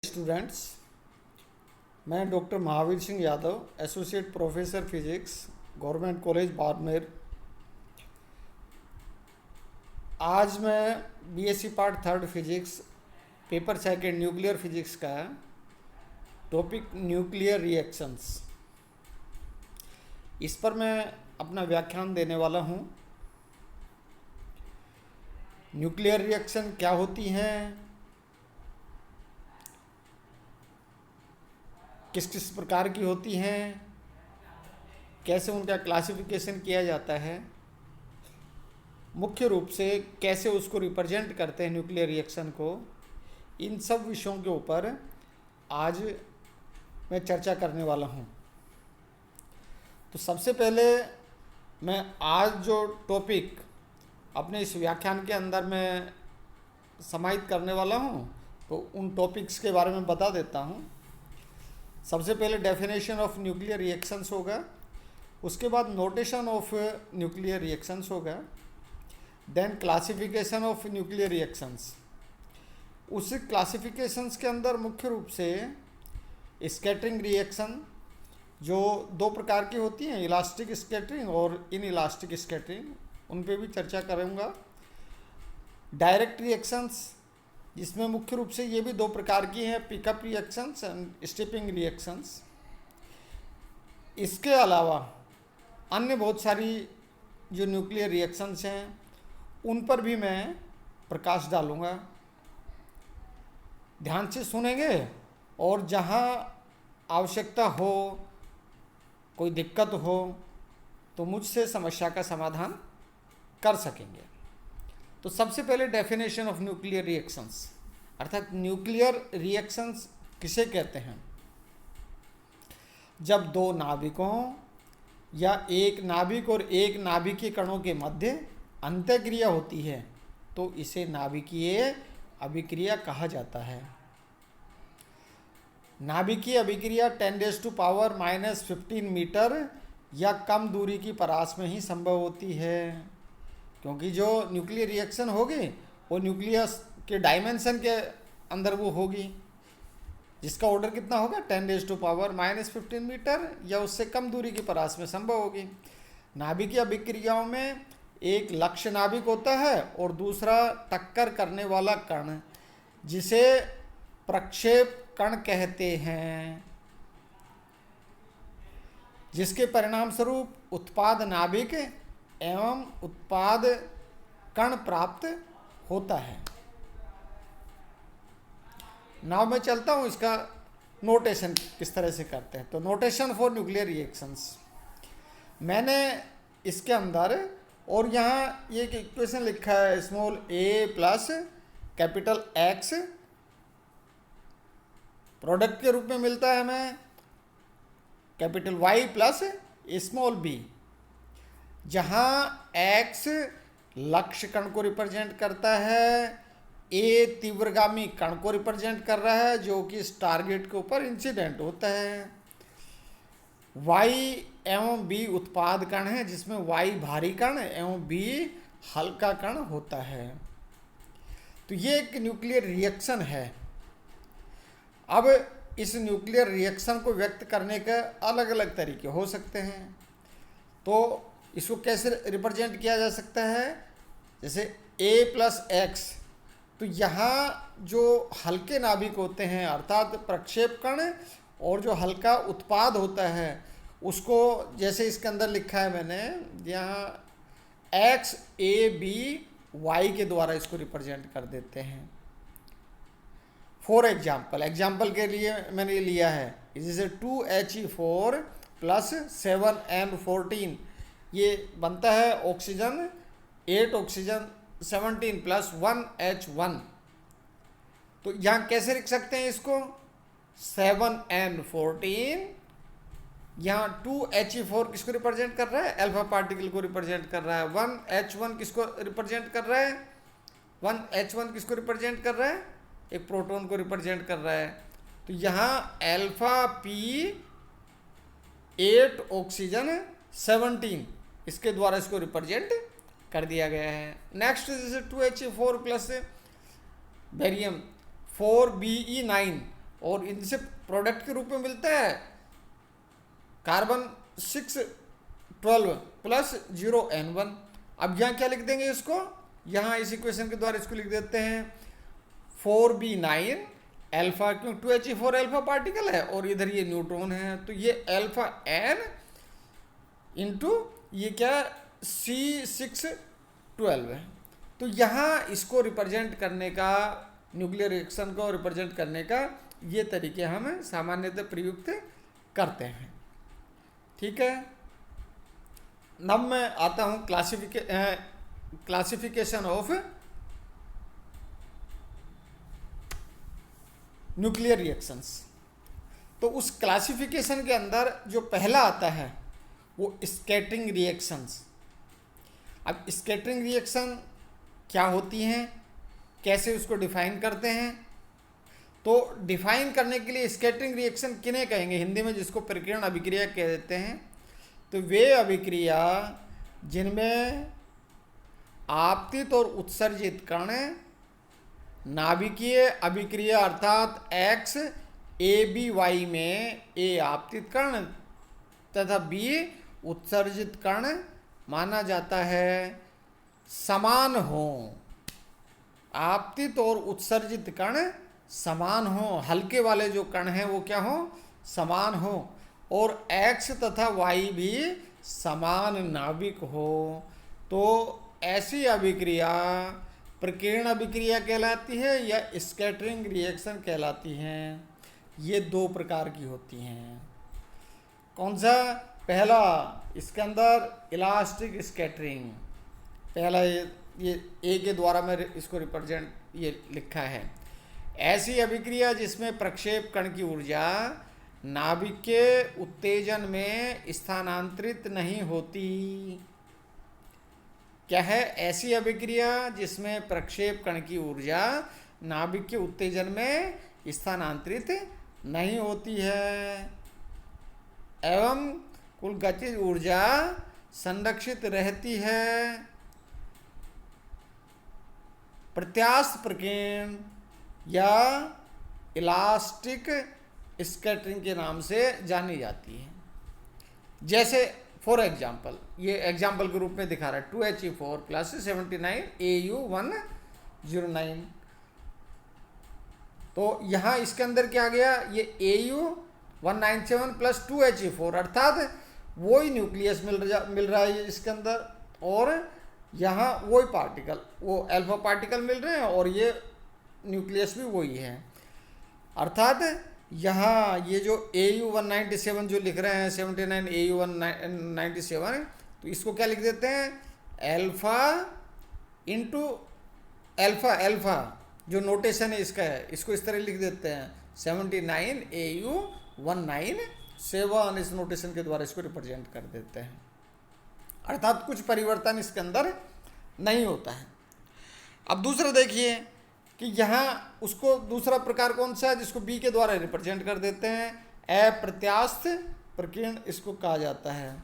Students, मैं doctor Mahavir Singh Yadav, associate professor physics, government college Barmer. आज मैं BSc part third physics paper second nuclear physics का topic nuclear reactions, इस पर मैं अपना व्याख्यान देने वाला हूँ। न्यूक्लियर रिएक्शन क्या होती हैं, किस किस प्रकार की होती हैं, कैसे उनका क्लासिफिकेशन किया जाता है, मुख्य रूप से कैसे उसको रिप्रेजेंट करते हैं न्यूक्लियर रिएक्शन को, इन सब विषयों के ऊपर आज मैं चर्चा करने वाला हूँ। तो सबसे पहले मैं आज जो टॉपिक अपने इस व्याख्यान के अंदर मैं समाहित करने वाला हूँ, तो उन टॉपिक्स के बारे में बता देता हूँ। सबसे पहले डेफिनेशन ऑफ न्यूक्लियर रिएक्शंस होगा, उसके बाद नोटेशन ऑफ न्यूक्लियर रिएक्शंस होगा, then classification of nuclear reactions. उस क्लासिफिकेशंस के अंदर मुख्य रूप से स्कैटरिंग रिएक्शन जो दो प्रकार की होती हैं, इलास्टिक स्कैटरिंग और इन इलास्टिक स्कैटरिंग, उन पे भी चर्चा करूँगा। डायरेक्ट रिएक्शंस, जिसमें मुख्य रूप से ये भी दो प्रकार की हैं, पिकअप रिएक्शंस एंड स्टिपिंग रिएक्शंस। इसके अलावा अन्य बहुत सारी जो न्यूक्लियर रिएक्शंस हैं उन पर भी मैं प्रकाश डालूँगा। ध्यान से सुनेंगे और जहाँ आवश्यकता हो, कोई दिक्कत हो, तो मुझसे समस्या का समाधान कर सकेंगे। तो सबसे पहले डेफिनेशन ऑफ न्यूक्लियर रिएक्शंस, अर्थात न्यूक्लियर रिएक्शंस किसे कहते हैं। जब दो नाभिकों या एक नाभिक और एक नाभिकीय कणों के मध्य अंतःक्रिया होती है तो इसे नाभिकीय अभिक्रिया कहा जाता है। नाभिकीय अभिक्रिया 10⁻⁻15 मीटर या कम दूरी की परास में ही संभव होती है, क्योंकि जो न्यूक्लियर रिएक्शन होगी वो न्यूक्लियस के डायमेंशन के अंदर वो होगी, जिसका ऑर्डर कितना होगा 10⁻⁻15 मीटर या उससे कम दूरी की परास में संभव होगी। नाभिकीय अभिक्रियाओं में एक लक्ष्य नाभिक होता है और दूसरा टक्कर करने वाला कण, जिसे प्रक्षेप कण कहते हैं, जिसके परिणाम स्वरूप उत्पाद नाभिक एवं उत्पाद कण प्राप्त होता है। नाउ मैं चलता हूँ इसका नोटेशन किस तरह से करते हैं। तो नोटेशन फॉर न्यूक्लियर रिएक्शंस, मैंने इसके अंदर और यहाँ ये एक इक्वेशन लिखा है, small a plus capital X product के रूप में मिलता है हमें capital Y plus small b, जहाँ X लक्ष्य कण को रिप्रेजेंट करता है, A तीव्रगामी कण को रिप्रेजेंट कर रहा है जो कि इस टारगेट के ऊपर इंसिडेंट होता है, Y एवं B उत्पाद कण है जिसमें Y भारी कण एवं B हल्का कण होता है। तो ये एक न्यूक्लियर रिएक्शन है। अब इस न्यूक्लियर रिएक्शन को व्यक्त करने के अलग अलग तरीके हो सकते हैं। तो इसको कैसे रिप्रेजेंट किया जा सकता है, जैसे a प्लस एक्स, तो यहाँ जो हल्के नाभिक होते हैं अर्थात प्रक्षेप कण और जो हल्का उत्पाद होता है उसको, जैसे इसके अंदर लिखा है मैंने यहाँ x a b y के द्वारा इसको रिप्रेजेंट कर देते हैं। फॉर एग्जाम्पल के लिए मैंने लिया है, जैसे 2He4 प्लस 7N14, ये बनता है ऑक्सीजन 8 ऑक्सीजन 17 प्लस 1H1। तो यहाँ कैसे लिख सकते हैं इसको, 7N14, यहाँ 2He4 किसको रिप्रेजेंट कर रहा है, अल्फा पार्टिकल को रिप्रेजेंट कर रहा है, 1H1 किसको रिप्रेजेंट कर रहा है, 1H1 किसको रिप्रेजेंट कर रहा है, एक प्रोटॉन को रिप्रेजेंट कर रहा है। तो यहाँ अल्फा p 8 ऑक्सीजन 17, इसके द्वारा इसको रिप्रेजेंट कर दिया गया है। नेक्स्ट जैसे 2He4 प्लस बेरियम 4Be9, और इनसे प्रोडक्ट के रूप में मिलता है कार्बन 612 प्लस 0N1। अब यहाँ क्या लिख देंगे इसको, यहाँ इस इक्वेशन के द्वारा इसको लिख देते हैं 4b9 अल्फा, क्यों 2He4 अल्फा पार्टिकल है और इधर ये न्यूट्रॉन है, तो ये अल्फा n इंटू ये क्या C612 है। तो यहाँ इसको रिप्रेजेंट करने का, न्यूक्लियर रिएक्शन को रिप्रेजेंट करने का ये तरीके हम सामान्यतः प्रयुक्त करते हैं। ठीक है। अब मैं आता हूँ क्लासिफिकेशन ऑफ न्यूक्लियर रिएक्शंस। तो उस क्लासिफिकेशन के अंदर जो पहला आता है वो स्कैटरिंग रिएक्शंस। अब स्कैटरिंग रिएक्शन क्या होती हैं, कैसे उसको डिफाइन करते हैं, तो डिफाइन करने के लिए स्कैटरिंग रिएक्शन किन्हें कहेंगे हिंदी में, जिसको प्रकीर्णन अभिक्रिया कह देते हैं। तो वे अभिक्रिया जिनमें आपतित और उत्सर्जित कण नाभिकीय अभिक्रिया अर्थात XABY में A आपतित कण तथा B उत्सर्जित कण माना जाता है, समान हो। आपतित और उत्सर्जित कण समान हो, हल्के वाले जो कण हैं वो क्या हो, समान हो, और X तथा Y भी समान नाभिक हो। तो ऐसी अभिक्रिया प्रकीर्णन अभिक्रिया कहलाती है या स्कैटरिंग रिएक्शन कहलाती हैं। ये दो प्रकार की होती हैं। कौन सा, पहला इसके अंदर इलास्टिक स्कैटरिंग, पहला ये ए के द्वारा मैं इसको रिप्रेजेंट ये लिखा है। ऐसी अभिक्रिया जिसमें प्रक्षेप कण की ऊर्जा नाभिक के उत्तेजन में स्थानांतरित नहीं होती। क्या है, ऐसी अभिक्रिया जिसमें प्रक्षेप कण की ऊर्जा नाभिक के उत्तेजन में स्थानांतरित नहीं होती है एवं कुल गतिज ऊर्जा संरक्षित रहती है। प्रत्यास्थ प्रकीर्णन या इलास्टिक स्कैटरिंग के नाम से जानी जाती है। जैसे फॉर एग्जाम्पल, ये एग्जाम्पल के रूप में दिखा रहा है 2He4 प्लस 79 Au109। तो यहाँ इसके अंदर क्या गया, ये Au197 प्लस 2He4 अर्थात वही न्यूक्लियस मिल रहा है इसके अंदर, और यहाँ वही पार्टिकल, वो अल्फा पार्टिकल मिल रहे हैं और ये न्यूक्लियस भी वही है। अर्थात यहाँ ये जो Au197 जो लिख रहे हैं 79 Au197, तो इसको क्या लिख देते हैं, अल्फा इंटू अल्फा, अल्फा जो नोटेशन है इसका है, इसको इस तरह लिख देते हैं 79 Au197, इस नोटेशन के द्वारा इसको रिप्रेजेंट कर देते हैं। अर्थात कुछ परिवर्तन इसके अंदर नहीं होता है। अब दूसरा देखिए कि यहाँ उसको दूसरा प्रकार कौन सा है जिसको बी के द्वारा रिप्रेजेंट कर देते हैं, अप्रत्यास्थ प्रकीर्णन इसको कहा जाता है।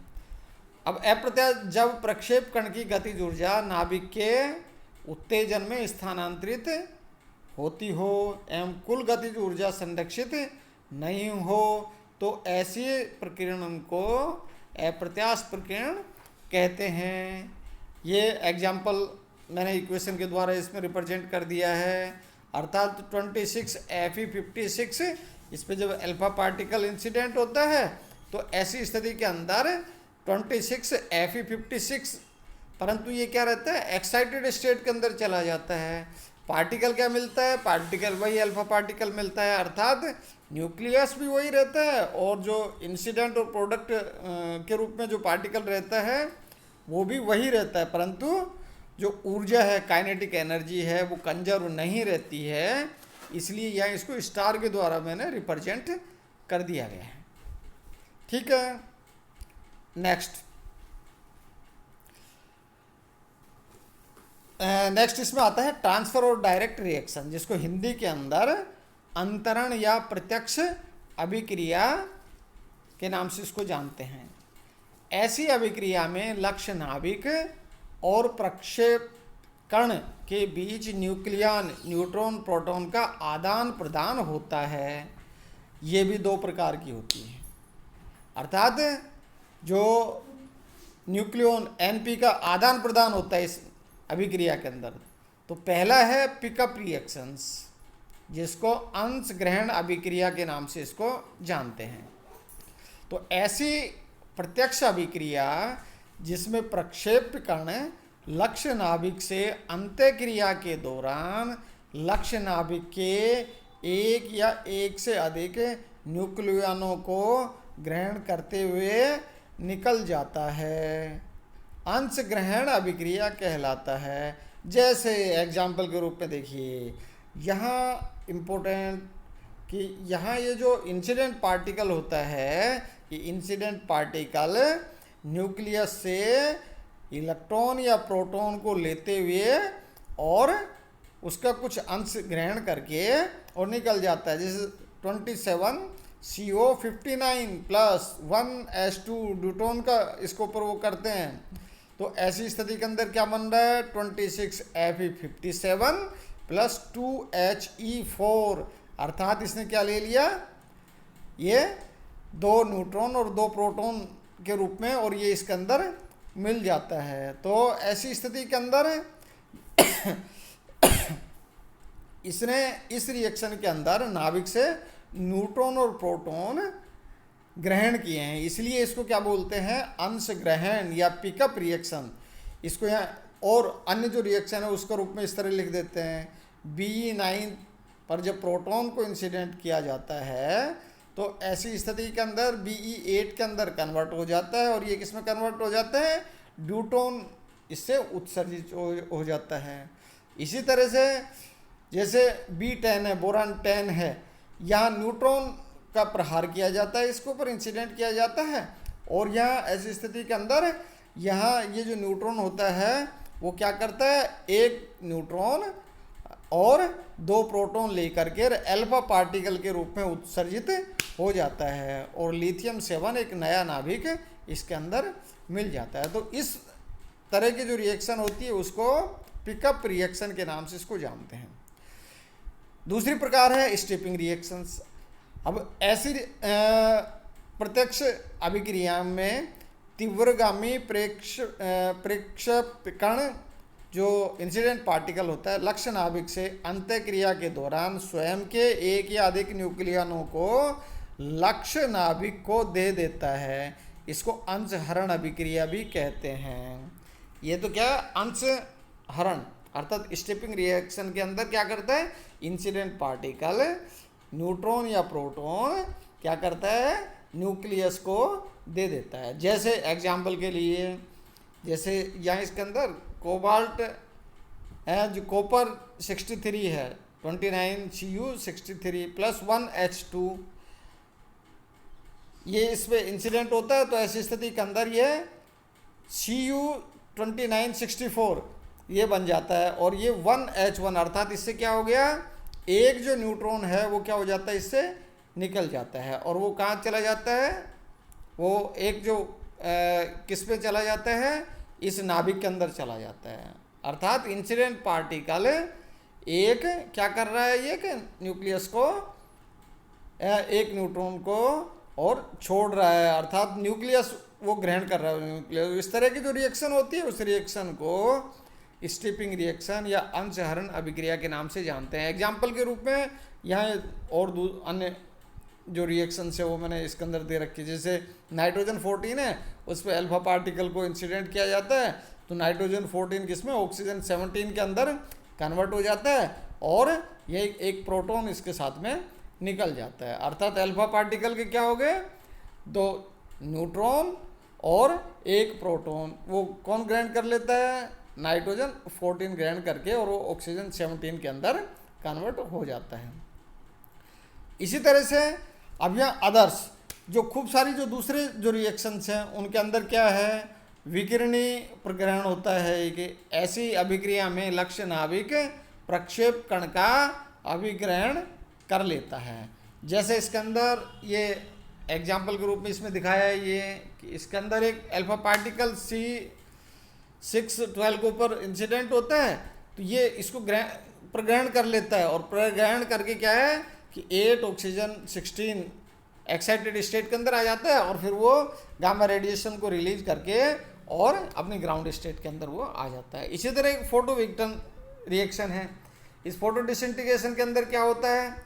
अब अप्रत्यास्थ जब प्रक्षेप कण की गतिज ऊर्जा नाभिक के उत्तेजन में स्थानांतरित होती हो एवं कुल गतिज ऊर्जा संरक्षित नहीं हो, तो ऐसे प्रकीर्णन को अप्रत्यास्थ प्रकीर्णन कहते हैं। ये एग्जाम्पल मैंने इक्वेशन के द्वारा इसमें रिप्रेजेंट कर दिया है। अर्थात 26 Fe56 इस पे जब अल्फा पार्टिकल इंसिडेंट होता है तो ऐसी स्थिति के अंदर 26 Fe56, परंतु ये क्या रहता है, एक्साइटेड स्टेट के अंदर चला जाता है। पार्टिकल क्या मिलता है, पार्टिकल वही अल्फा पार्टिकल मिलता है, अर्थात न्यूक्लियस भी वही रहता है और जो इंसिडेंट और प्रोडक्ट के रूप में जो पार्टिकल रहता है वो भी वही रहता है, परंतु जो ऊर्जा है, काइनेटिक एनर्जी है, वो कंजर्व नहीं रहती है। इसलिए यहाँ इसको स्टार के द्वारा मैंने रिप्रेजेंट कर दिया गया है। ठीक है। नेक्स्ट इसमें आता है ट्रांसफर और डायरेक्ट रिएक्शन, जिसको हिंदी के अंदर अंतरण या प्रत्यक्ष अभिक्रिया के नाम से इसको जानते हैं। ऐसी अभिक्रिया में लक्ष्य नाभिक और प्रक्षेप कण के बीच न्यूक्लियन न्यूट्रॉन प्रोटॉन का आदान प्रदान होता है। ये भी दो प्रकार की होती है। अर्थात जो न्यूक्लियन एनपी का आदान प्रदान होता है इस अभिक्रिया के अंदर, तो पहला है पिकअप रिएक्शंस, जिसको अंश ग्रहण अभिक्रिया के नाम से इसको जानते हैं। तो ऐसी प्रत्यक्ष अभिक्रिया जिसमें प्रक्षेप कण लक्ष्य नाभिक से अंत्यक्रिया के दौरान लक्ष्य नाभिक के एक या एक से अधिक न्यूक्लियनों को ग्रहण करते हुए निकल जाता है, अंश ग्रहण अभिक्रिया कहलाता है। जैसे एग्जाम्पल के रूप में देखिए, यहाँ इम्पोर्टेंट कि यहाँ ये जो इंसिडेंट पार्टिकल होता है, ये इंसिडेंट पार्टिकल न्यूक्लियस से इलेक्ट्रॉन या प्रोटॉन को लेते हुए और उसका कुछ अंश ग्रहण करके और निकल जाता है। जैसे 27 CO59 प्लस 1S2 ड्यूटोन का इसको ऊपर वो करते हैं, तो ऐसी स्थिति के अंदर क्या बन रहा है 26 Fe57 प्लस 2He4, अर्थात इसने क्या ले लिया, ये 2 न्यूट्रॉन और 2 प्रोटॉन के रूप में, और ये इसके अंदर मिल जाता है। तो ऐसी स्थिति के अंदर इसने इस रिएक्शन के अंदर नाभिक से न्यूट्रॉन और प्रोटॉन ग्रहण किए हैं, इसलिए इसको क्या बोलते हैं, अंश ग्रहण या पिकअप रिएक्शन। इसको यहाँ और अन्य जो रिएक्शन है उसका रूप में इस तरह लिख देते हैं, Be9 पर जब प्रोटॉन को इंसिडेंट किया जाता है तो ऐसी स्थिति के अंदर Be8 के अंदर कन्वर्ट हो जाता है, और ये किस में कन्वर्ट हो जाता है, ड्यूटोन इससे उत्सर्जित हो जाता है। इसी तरह से जैसे B10 है, बोरान 10 है, यहाँ न्यूट्रॉन का प्रहार किया जाता है, इसके ऊपर इंसिडेंट किया जाता है, और यहाँ ऐसी स्थिति के अंदर यहाँ ये जो न्यूट्रॉन होता है वो क्या करता है, एक न्यूट्रॉन और 2 प्रोटॉन लेकर के अल्फा पार्टिकल के रूप में उत्सर्जित हो जाता है, और लिथियम 7 एक नया नाभिक इसके अंदर मिल जाता है। तो इस तरह की जो रिएक्शन होती है उसको पिकअप रिएक्शन के नाम से इसको जानते हैं। दूसरी प्रकार है स्टेपिंग रिएक्शंस। अब ऐसी प्रत्यक्ष अभिक्रिया में तीव्रगामी प्रेक्षकण जो इंसिडेंट पार्टिकल होता है लक्ष्य नाभिक से अंत्यक्रिया के दौरान स्वयं के एक या अधिक न्यूक्लियनों को लक्ष्य नाभिक को दे देता है, इसको अंश हरण अभिक्रिया भी कहते हैं। ये तो क्या अंश हरण, अर्थात स्टेपिंग रिएक्शन के अंदर क्या करता है, इंसिडेंट पार्टिकल न्यूट्रॉन या प्रोटॉन क्या करता है, न्यूक्लियस को दे देता है। जैसे एग्जाम्पल के लिए, जैसे यहाँ इसके अंदर कोबाल्ट है, जो कॉपर 63 है, 29Cu63 प्लस 1H2, ये इसमें इंसिडेंट होता है, तो ऐसी स्थिति के अंदर ये Cu2964 ये बन जाता है, और ये 1H1, अर्थात इससे क्या हो गया, एक जो न्यूट्रॉन है वो क्या हो जाता है, इससे निकल जाता है, और वो कहाँ चला जाता है, वो एक जो किस में चला जाता है, इस नाभिक के अंदर चला जाता है। अर्थात इंसिडेंट पार्टिकल एक क्या कर रहा है, ये कि न्यूक्लियस को एक न्यूट्रॉन को और छोड़ रहा है, अर्थात न्यूक्लियस वो ग्रहण कर रहा है न्यूक्लियस। इस तरह की जो रिएक्शन होती है उस रिएक्शन को स्टेपिंग रिएक्शन या अंश हरण अभिक्रिया के नाम से जानते हैं। एग्जाम्पल के रूप में यहाँ और अन्य जो रिएक्शंस है वो मैंने इसके अंदर दे रखी है। जैसे नाइट्रोजन 14 है, उस पर अल्फा पार्टिकल को इंसिडेंट किया जाता है, तो नाइट्रोजन 14 किसमें, ऑक्सीजन 17 के अंदर कन्वर्ट हो जाता है, और ये एक प्रोटॉन इसके साथ में निकल जाता है। अर्थात अल्फा पार्टिकल के क्या हो गए, 2 न्यूट्रॉन और एक प्रोटॉन, वो कौन ग्रहण कर लेता है, नाइट्रोजन 14 ग्रहण करके, और वो ऑक्सीजन 17 के अंदर कन्वर्ट हो जाता है। इसी तरह से अब यहाँ अदर्स जो खूब सारी जो दूसरे जो रिएक्शंस हैं उनके अंदर क्या है, विकिरणी प्रग्रहण होता है कि ऐसी अभिक्रिया में लक्ष्य नाभिक प्रक्षेप कण का अभिग्रहण कर लेता है। जैसे इसके अंदर ये एग्जाम्पल के रूप में इसमें दिखाया है ये कि इसके अंदर एक अल्फा पार्टिकल C612 के ऊपर इंसिडेंट होता है, तो ये इसको प्रग्रहण कर लेता है, और प्रग्रहण करके क्या है कि कि 8 ऑक्सीजन 16 एक्साइटेड स्टेट के अंदर आ जाता है और फिर वो गामा रेडिएशन को रिलीज करके और अपनी ग्राउंड स्टेट के अंदर वो आ जाता है। इसी तरह एक फोटो विक्टन रिएक्शन है। इस फोटो डिसइंटीग्रेशन के अंदर क्या होता है,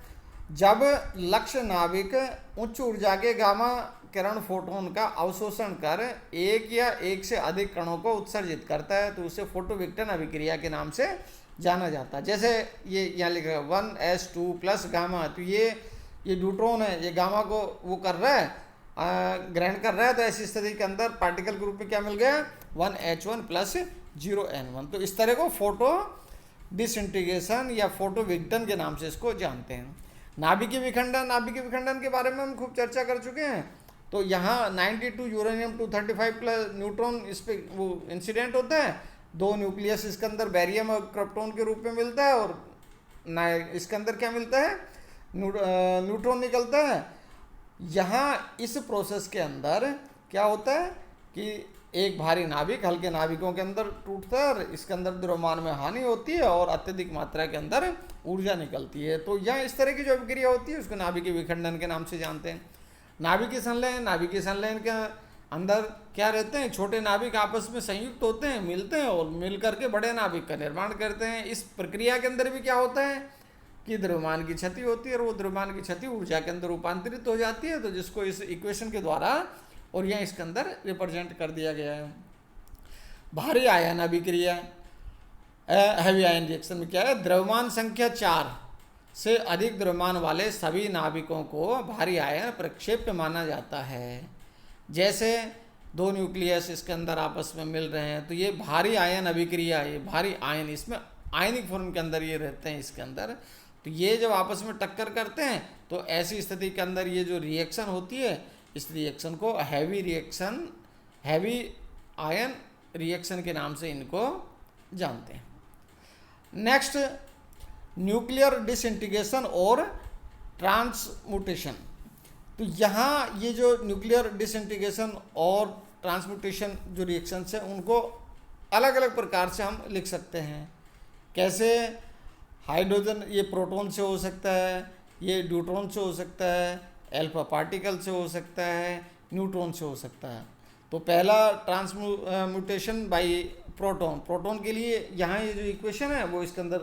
जब लक्ष्य नाभिक उच्च ऊर्जा के गामा किरण फोटोन का अवशोषण कर एक या एक से अधिक कणों को उत्सर्जित करता है तो उसे फोटो विक्टन अभिक्रिया के नाम से जाना जाता है। जैसे ये यहाँ लिखा है 1s2 प्लस गामा, तो ये न्यूट्रॉन है, ये गामा को वो कर रहा है, ग्रहण कर रहा है, तो ऐसी स्थिति के अंदर पार्टिकल के रूप में क्या मिल गया 1h1 प्लस 0n1। तो इस तरह को फोटो डिसइंटीग्रेशन या फोटो विघटन के नाम से इसको जानते हैं। नाभिकीय विखंडन के बारे में हम खूब चर्चा कर चुके हैं। तो यहाँ 92 यूरेनियम 235 प्लस न्यूट्रॉन इस पे वो इंसिडेंट होता है, 2 न्यूक्लियस इसके अंदर बैरियम और क्रिप्टॉन के रूप में मिलता है और इसके अंदर क्या मिलता है, न्यूट्रॉन निकलता है। यहाँ इस प्रोसेस के अंदर क्या होता है कि एक भारी नाभिक हल्के नाभिकों के अंदर टूटता है और इसके अंदर द्रव्यमान में हानि होती है और अत्यधिक मात्रा के अंदर ऊर्जा निकलती है। तो यहाँ इस तरह की जो अभिक्रिया होती है उसको नाभिकीय विखंडन के नाम से जानते हैं। नाभिकीय संलयन के अंदर क्या रहते हैं, छोटे नाभिक आपस में संयुक्त होते हैं, मिलते हैं और मिल करके बड़े नाभिक का निर्माण करते हैं। इस प्रक्रिया के अंदर भी क्या होता है कि द्रव्यमान की क्षति होती है और वो द्रव्यमान की क्षति ऊर्जा के अंदर रूपांतरित हो जाती है, तो जिसको इस इक्वेशन के द्वारा और यहाँ इसके अंदर रिप्रेजेंट कर दिया गया है। भारी आयन अभिक्रिया हैवी आयन रिएक्शन में क्या है, द्रव्यमान संख्या 4 से अधिक द्रव्यमान वाले सभी नाभिकों को भारी आयन प्रक्षेप्य माना जाता है। जैसे 2 न्यूक्लियस इसके अंदर आपस में मिल रहे हैं तो ये भारी आयन अभिक्रिया, ये भारी आयन इसमें आयनिक फॉर्म के अंदर ये रहते हैं इसके अंदर, तो ये जब आपस में टक्कर करते हैं तो ऐसी स्थिति के अंदर ये जो रिएक्शन होती है इस रिएक्शन को हैवी आयन रिएक्शन के नाम से इनको जानते हैं। नेक्स्ट, न्यूक्लियर डिसइंटीग्रेशन और ट्रांसम्यूटेशन। तो यहाँ ये जो न्यूक्लियर डिसइंटीग्रेशन और ट्रांसम्यूटेशन जो रिएक्शंस हैं उनको अलग अलग प्रकार से हम लिख सकते हैं। कैसे, हाइड्रोजन ये प्रोटॉन से हो सकता है, ये न्यूट्रॉन से हो सकता है, अल्फा पार्टिकल से हो सकता है, न्यूट्रॉन से हो सकता है। तो पहला ट्रांसम्यूटेशन बाय प्रोटॉन के लिए यहाँ ये जो इक्वेशन है वो इसके अंदर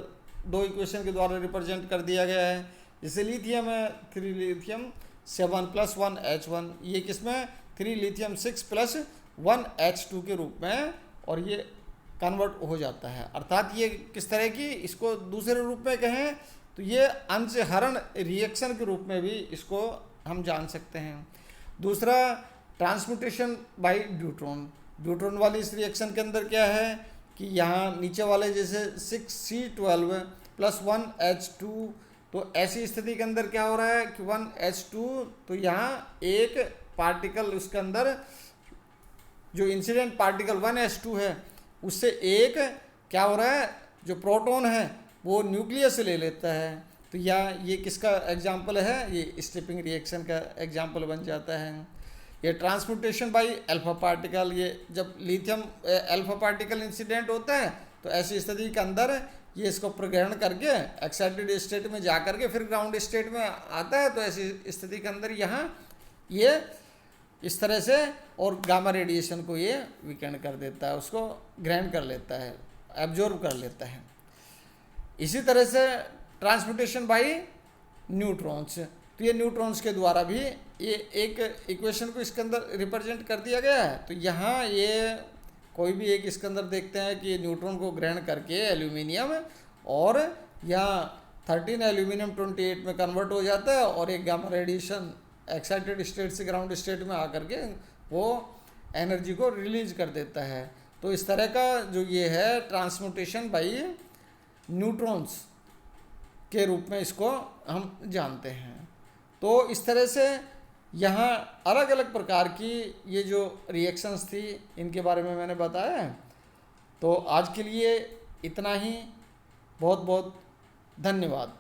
2 इक्वेशन के द्वारा रिप्रेजेंट कर दिया गया है। जैसे लिथियम है 3 लिथियम 7 + 1 H1, ये किसमें 3 लिथियम 6 + 1 H2 के रूप में और ये कन्वर्ट हो जाता है। अर्थात ये किस तरह की, इसको दूसरे रूप में कहें तो ये अंशहरण रिएक्शन के रूप में भी इसको हम जान सकते हैं। दूसरा, ट्रांसम्यूटेशन बाय ड्यूट्रॉन वाली इस रिएक्शन के अंदर क्या है कि यहाँ नीचे वाले जैसे 6C12 + 1 H2, तो ऐसी स्थिति के अंदर क्या हो रहा है कि 1 H2, तो यहाँ एक पार्टिकल उसके अंदर जो इंसिडेंट पार्टिकल 1 H2 है उससे एक क्या हो रहा है, जो प्रोटॉन है वो न्यूक्लियस से ले लेता है। तो ये किसका एग्जाम्पल है, ये स्ट्रिपिंग रिएक्शन का एग्जाम्पल बन जाता है। ये ट्रांसम्यूटेशन बाय अल्फा पार्टिकल, ये जब लिथियम अल्फा पार्टिकल इंसिडेंट होता है तो ऐसी स्थिति के अंदर ये इसको प्रग्रहण करके एक्साइटेड स्टेट में जा करके फिर ग्राउंड स्टेट में आता है। तो ऐसी स्थिति के अंदर यहाँ ये इस तरह से और गामा रेडिएशन को ये विकिरण कर देता है, उसको ग्रहण कर लेता है, एब्जॉर्ब कर लेता है। इसी तरह से ट्रांसम्यूटेशन बाय न्यूट्रॉन्स, तो ये न्यूट्रॉन्स के द्वारा भी ये एक इक्वेशन को इसके अंदर रिप्रेजेंट कर दिया गया है। तो यहाँ ये कोई भी एक इसके अंदर देखते हैं कि न्यूट्रॉन को ग्रहण करके एल्यूमिनियम और यहाँ 13 एल्यूमिनियम 28 में कन्वर्ट हो जाता है और एक गामा रेडिएशन एक्साइटेड स्टेट से ग्राउंड स्टेट में आकर के वो एनर्जी को रिलीज कर देता है। तो इस तरह का जो ये है ट्रांसम्यूटेशन बाय न्यूट्रॉन्स के रूप में इसको हम जानते हैं। तो इस तरह से यहाँ अलग अलग प्रकार की ये जो रिएक्शंस थी इनके बारे में मैंने बताया है। तो आज के लिए इतना ही, बहुत बहुत धन्यवाद।